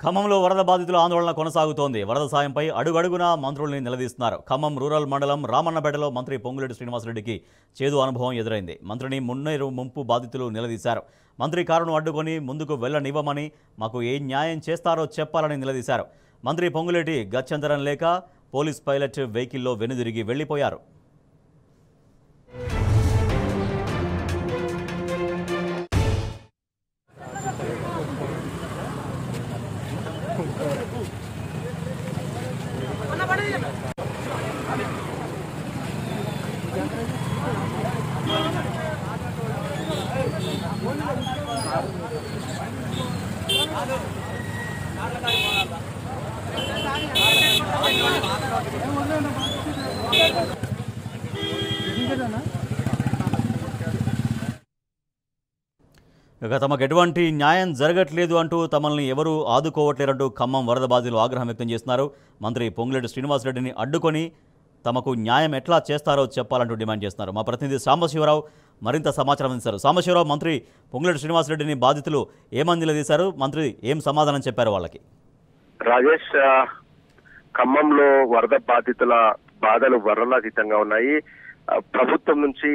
ఖమ్మంలో వరద బాధితుల ఆందోళన కొనసాగుతోంది. వరద సాయంపై అడుగడుగునా మంత్రుల్ని నిలదీస్తున్నారు. ఖమ్మం రూరల్ మండలం రామన్నపేటలో మంత్రి పొంగులేటి శ్రీనివాసరెడ్డికి చేదు అనుభవం ఎదురైంది. మంత్రిని మున్నేరు ముంపు బాధితులు నిలదీశారు. మంత్రి కారును అడ్డుకొని ముందుకు వెళ్లనివ్వమని, మాకు ఏ న్యాయం చేస్తారో చెప్పాలని నిలదీశారు. మంత్రి పొంగులేటి గత్యంతరం లేక పోలీస్ పైలట్ వెహికల్లో వెనుదిరిగి వెళ్లిపోయారు. ఇక తమకు ఎటువంటి న్యాయం జరగట్లేదు అంటూ తమల్ని ఎవరూ ఆదుకోవట్లేరంటూ ఖమ్మం వరద బాధితులు ఆగ్రహం వ్యక్తం చేస్తున్నారు. మంత్రి పొంగులేటి శ్రీనివాసరెడ్డిని అడ్డుకొని తమకు న్యాయం ఎట్లా చేస్తారో చెప్పాలంటూ డిమాండ్ చేస్తున్నారు. మా ప్రతినిధి సాంబశివరావు మరింత సమాచారం అందిస్తారు. సాంబశివరావు, మంత్రి పొంగులేటి శ్రీనివాసరెడ్డిని బాధితులు ఏమని నిలదీశారు? మంత్రి ఏం సమాధానం చెప్పారు వాళ్ళకి? రాజేష్, ఖమ్మంలో వరద బాధితుల బాధలు వర్ణనాతీతంగా ఉన్నాయి. ప్రభుత్వం నుంచి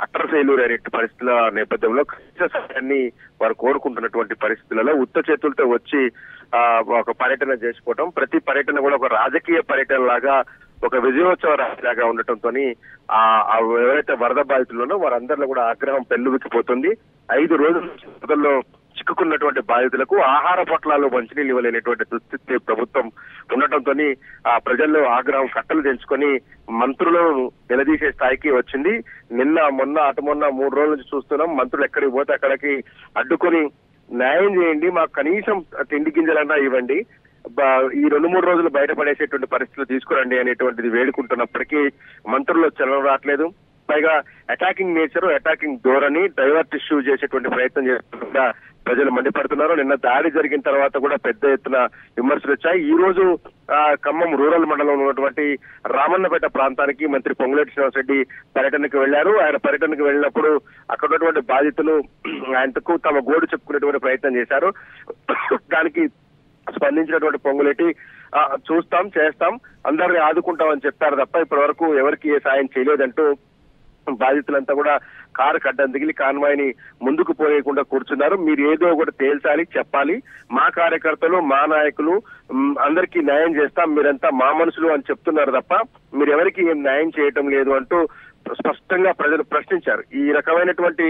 అటర్ ఫెయిల్యూర్ అనే పరిస్థితుల నేపథ్యంలో కనీస సహాయాన్ని వారు కోరుకుంటున్నటువంటి పరిస్థితులలో ఉత్త చేతులతో వచ్చి ఒక పర్యటన చేసుకోవటం, ప్రతి పర్యటన కూడా ఒక రాజకీయ పర్యటన లాగా, ఒక విజయోత్సవ రాజలాగా ఉండటంతో ఎవరైతే వరద బాధితులున్నో వారందరిలో కూడా ఆగ్రహం పెల్లువికిపోతుంది. 5 రోజుల నుంచి వరదల్లో చిక్కుకున్నటువంటి బాధితులకు ఆహార పొట్లాలు మంచినీళ్ళు ఇవ్వలేనటువంటి దుస్థితి ప్రభుత్వం ఉండటంతో ఆ ప్రజల్లో ఆగ్రహం కట్టలు తెంచుకొని మంత్రులను నిలదీసే స్థాయికి వచ్చింది. మొన్న 3 రోజుల నుంచి చూస్తున్నాం. మంత్రులు ఎక్కడికి పోతే అక్కడికి అడ్డుకొని న్యాయం చేయండి, మాకు కనీసం తిండి గింజలన్నా ఇవ్వండి, ఈ 2-3 రోజులు బయటపడేసేటువంటి పరిస్థితులు తీసుకురండి అనేటువంటిది వేడుకుంటున్నప్పటికీ మంత్రులు చలనం రావట్లేదు. పైగా అటాకింగ్ నేచర్, అటాకింగ్ ధోరణి, డైవర్ట్ ఇష్యూ చేసేటువంటి ప్రయత్నం చేస్తున్నా ప్రజలు మండిపడుతున్నారు. నిన్న దాడి జరిగిన తర్వాత కూడా పెద్ద ఎత్తున విమర్శలు వచ్చాయి. ఈ రోజు ఖమ్మం రూరల్ మండలంలో ఉన్నటువంటి రామన్నపేట ప్రాంతానికి మంత్రి పొంగులేటి శ్రీనివాసరెడ్డి పర్యటనకు వెళ్లారు. ఆయన పర్యటనకు వెళ్ళినప్పుడు అక్కడ ఉన్నటువంటి బాధితులు ఆయనకు తమ గోడు చెప్పుకునేటువంటి ప్రయత్నం చేశారు. దానికి స్పందించినటువంటి పొంగులేటి చూస్తాం, చేస్తాం, అందరినీ ఆదుకుంటామని చెప్పారు తప్ప ఇప్పటి వరకు ఎవరికి ఏ సాయం చేయలేదంటూ బాధితులంతా కూడా కారు కడ్డం దిగిలి కాన్వాయ్ని ముందుకు పోయకుండా కూర్చున్నారు. మీరు ఏదో ఒకటి తేల్చాలి, చెప్పాలి, మా కార్యకర్తలు, మా నాయకులు అందరికీ న్యాయం చేస్తాం, మీరంతా మా మనుషులు అని చెప్తున్నారు తప్ప మీరు ఎవరికి ఏం న్యాయం చేయటం లేదు అంటూ స్పష్టంగా ప్రజలు ప్రశ్నించారు. ఈ రకమైనటువంటి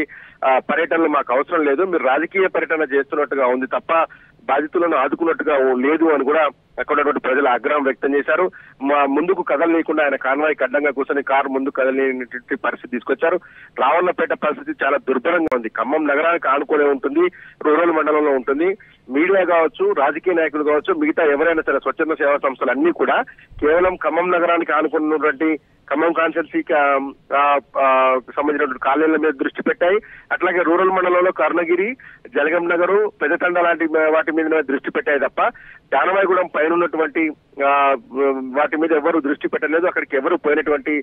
పర్యటనలు మాకు అవసరం లేదు, మీరు రాజకీయ పర్యటన చేస్తున్నట్టుగా ఉంది తప్ప బాధితులను ఆదుకున్నట్టుగా లేదు అని కూడా అక్కడ ఉన్నటువంటి ప్రజలు ఆగ్రహం వ్యక్తం చేశారు. మా ముందుకు కదలలేకుండా ఆయన కాన్వాయ్కి అడ్డంగా కూర్చొని కారు ముందు కదలేనటువంటి పరిస్థితి తీసుకొచ్చారు. రావణపేట పరిస్థితి చాలా దుర్భరంగా ఉంది. ఖమ్మం నగరానికి ఆనుకునే ఉంటుంది, రూరల్ మండలంలో ఉంటుంది. మీడియా కావచ్చు, రాజకీయ నాయకులు కావచ్చు, మిగతా ఎవరైనా సరే స్వచ్ఛంద సేవా సంస్థలు అన్ని కూడా కేవలం ఖమ్మం నగరానికి ఆనుకున్నటువంటి ఖమ్మం కాన్స్టిట్యున్సీకి సంబంధించినటువంటి కాలనీల మీద దృష్టి పెట్టాయి. అట్లాగే రూరల్ మండలంలో కర్ణగిరి, జలగం నగరు, పెద్దతండ లాంటి వాటి మీద దృష్టి పెట్టాయి తప్ప దానవాయిగూడెం పైన ఉన్నటువంటి వాటి మీద ఎవరు దృష్టి పెట్టలేదు. అక్కడికి ఎవరు పోయినటువంటి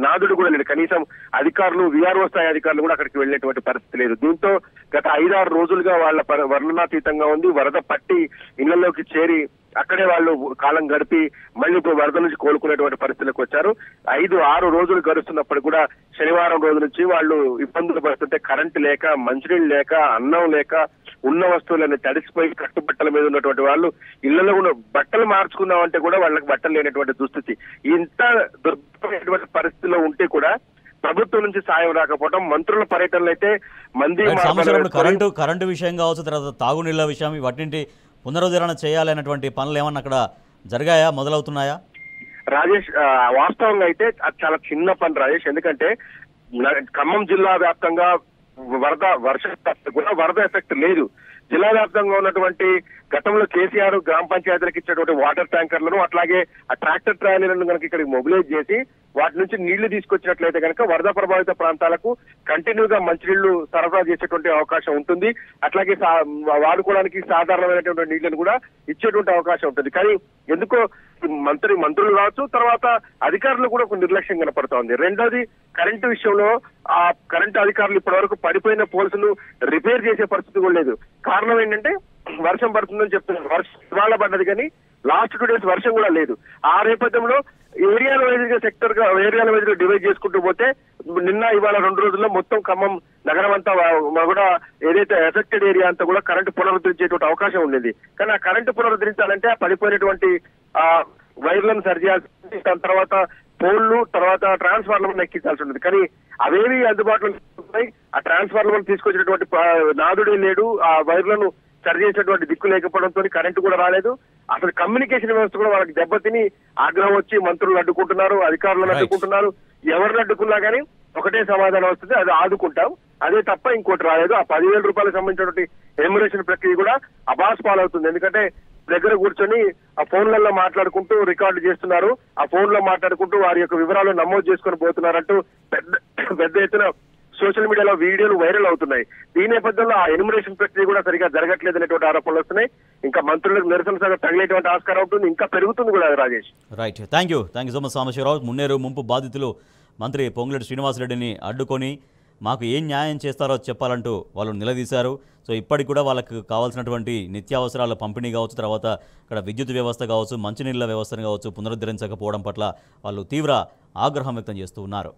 నాదుడు కూడా లేదు. కనీసం అధికారులు, వీఆర్ఓ స్థాయి అధికారులు కూడా అక్కడికి వెళ్ళినటువంటి పరిస్థితి లేదు. దీంతో గత 5-6 రోజులుగా వాళ్ళ వర్ణనాతీతంగా ఉంది. వరద పట్టి ఇళ్లలోకి చేరి అక్కడే వాళ్ళు కాలం గడిపి మళ్ళీ ఇప్పుడు వరద నుంచి కోలుకునేటువంటి పరిస్థితులకు వచ్చారు. 5-6 రోజులు గడుస్తున్నప్పుడు కూడా శనివారం రోజు నుంచి వాళ్ళు ఇబ్బందులు పడుతుంటే కరెంటు లేక, మంచినీళ్ళు లేక, అన్నం లేక, ఉన్న వస్తువులన్నీ తడిసిపోయి కట్టుబట్టల మీద ఉన్నటువంటి వాళ్ళు ఇళ్లలో కూడా బట్టలు మార్చుకుందామంటే కూడా వాళ్ళకి బట్టలు లేనటువంటి దుస్థితి. ఇంత దుర్భరమైనటువంటి పరిస్థితిలో ఉంటే కూడా ప్రభుత్వం నుంచి సాయం రాకపోవడం, మంత్రుల పర్యటనలు అయితే మంది కరెంటు విషయం కావచ్చు, తర్వాత తాగునీళ్ల విషయం, వాటిని పునరుద్ధరణ చేయాలనేటువంటి పనులు ఏమన్నా అక్కడ జరిగాయా, మొదలవుతున్నాయా? రాజేష్, వాస్తవంగా అయితే అది చాలా చిన్న పని రాజేష్. ఎందుకంటే ఖమ్మం జిల్లా వ్యాప్తంగా వరద ఎఫెక్ట్ లేదు. జిల్లా వ్యాప్తంగా ఉన్నటువంటి గతంలో కేసీఆర్ గ్రామ పంచాయతీలకు ఇచ్చినటువంటి వాటర్ ట్యాంకర్లను, అట్లాగే ఆ ట్రాక్టర్ ట్రాలీలను కనుక ఇక్కడికి మొబిలైజ్ చేసి వాటి నుంచి నీళ్లు తీసుకొచ్చినట్లయితే కనుక వరద ప్రభావిత ప్రాంతాలకు కంటిన్యూగా మంచినీళ్లు సరఫరా చేసేటువంటి అవకాశం ఉంటుంది. అట్లాగే వాడుకోవడానికి సాధారణమైనటువంటి నీళ్లను కూడా ఇచ్చేటువంటి అవకాశం ఉంటుంది. కానీ ఎందుకో మంత్రులు కావచ్చు, తర్వాత అధికారులు కూడా ఒక నిర్లక్ష్యం కనపడుతూ ఉంది. రెండోది, కరెంటు విషయంలో ఆ కరెంటు అధికారులు ఇప్పటి వరకు పడిపోయిన పోల్స్ను రిపేర్ చేసే పరిస్థితి కూడా లేదు. కారణం ఏంటంటే వర్షం పడుతుందని చెప్తున్నారు. వర్షం ఇవాళ పడ్డది కానీ లాస్ట్ 2 days వర్షం కూడా లేదు. ఆ నేపథ్యంలో ఏరియాల వైజ్ గా సెక్టర్ గా ఏరియాల వైజ్ గా డివైడ్ చేసుకుంటూ పోతే నిన్న ఇవాళ 2 రోజుల్లో మొత్తం ఖమ్మం నగరం అంతా కూడా ఏదైతే ఎఫెక్టెడ్ ఏరియా అంతా కూడా కరెంటు పునరుద్ధరించేటువంటి అవకాశం ఉండేది. కానీ ఆ కరెంటు పునరుద్ధరించాలంటే ఆ పడిపోయినటువంటి వైర్లను సరిచేయాల్సి, దాని తర్వాత పోల్లు, తర్వాత ట్రాన్స్ఫార్మర్లను ఎక్కించాల్సి ఉంటుంది. కానీ అవేవి అందుబాటులో ఉన్నాయి. ఆ ట్రాన్స్ఫార్మర్ తీసుకొచ్చినటువంటి నాదుడే లేడు. ఆ వైర్లను సరి చేసేటువంటి దిక్కు లేకపోవడంతో కరెంటు కూడా రాలేదు. అసలు కమ్యూనికేషన్ వ్యవస్థ కూడా వాళ్ళకి దెబ్బతిని ఆగ్రహం వచ్చి మంత్రులు అడ్డుకుంటున్నారు, అధికారులను అడ్డుకుంటున్నారు. ఎవరిని అడ్డుకున్నా కానీ ఒకటే సమాధానం వస్తుంది, అది ఆదుకుంటాం, అదే తప్ప ఇంకోటి రాలేదు. ఆ 10,000 రూపాయలకు సంబంధించినటువంటి ఎమ్యురేషన్ ప్రక్రియ కూడా అబాస్ పాలవుతుంది. ఎందుకంటే దగ్గర కూర్చొని ఆ ఫోన్లలో మాట్లాడుకుంటూ రికార్డు చేస్తున్నారు. ఆ ఫోన్ లో మాట్లాడుకుంటూ వారి యొక్క వివరాలు నమోదు చేసుకొని పోతున్నారంటూ పెద్ద ఎత్తున సోషల్ మీడియాలో వీడియోలు వైరల్ అవుతున్నాయి. ఈ నేపథ్యంలో ఆ ఎన్యుమరేషన్ ప్రక్రియ కూడా సరిగా జరగట్లేదు అనేటువంటి ఆరోపణలు వస్తున్నాయి. ఇంకా మంత్రులకు నిరసన సభ తగిలేటువంటి ఆస్కారం ఉంటుంది, ఇంకా పెరుగుతుంది కూడా Rajesh. Right, thank you so much Sambasivarao. Munneru ముంపు బాధితులు మంత్రి పొంగులేటి శ్రీనివాసరెడ్డిని అడ్డుకొని మాకు ఏం న్యాయం చేస్తారో చెప్పాలంటూ వాళ్ళు నిలదీశారు. సో ఇప్పటికి కూడా వాళ్ళకు కావాల్సినటువంటి నిత్యావసరాల పంపిణీ కావచ్చు, తర్వాత ఇక్కడ విద్యుత్ వ్యవస్థ కావచ్చు, మంచినీళ్ళ వ్యవస్థను కావచ్చు పునరుద్ధరించకపోవడం పట్ల వాళ్ళు తీవ్ర ఆగ్రహం వ్యక్తం చేస్తూ ఉన్నారు.